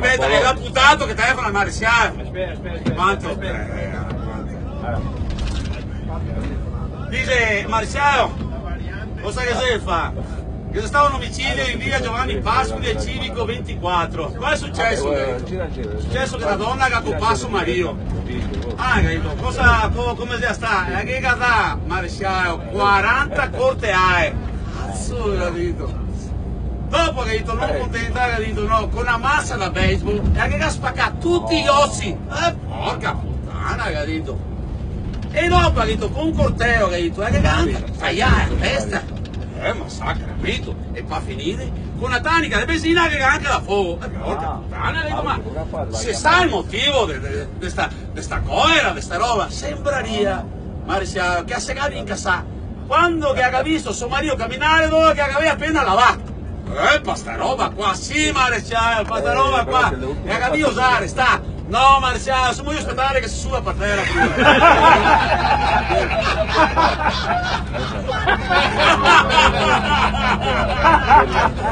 è l'amputato che telefona al maresciallo. Aspetta. Quanto? Dice, maresciallo, cosa che si fa? Che c'è stato un omicidio in via Giovanni Pascoli del Civico 24. Cosa è successo? È successo che una donna che ha colpato Mario. Ah, capito? Come si sta? E che cosa, maresciallo? 40 corte AE. Cazzo, capito? Dopo, capito, non contenta, capito, no, con una massa da baseball e anche che ha spaccato tutti gli ossi. Porca puttana, capito? E dopo, capito, con un corteo, capito, e che anche tagliare la testa. Massacra, capito? E fa finire con una tanica di benzina che anche la fuoco. Porca puttana, capito, ma se sa il motivo di questa cosa, di questa roba, sembraria, maresciallo, che ha segato in casa. Quando che ha visto suo marito camminare dove che aveva appena lavato. Sta roba qua, sì maresciallo, sta roba qua, e ha capito usare, sta, no maresciallo, se voglio aspettare che si suba per terra prima.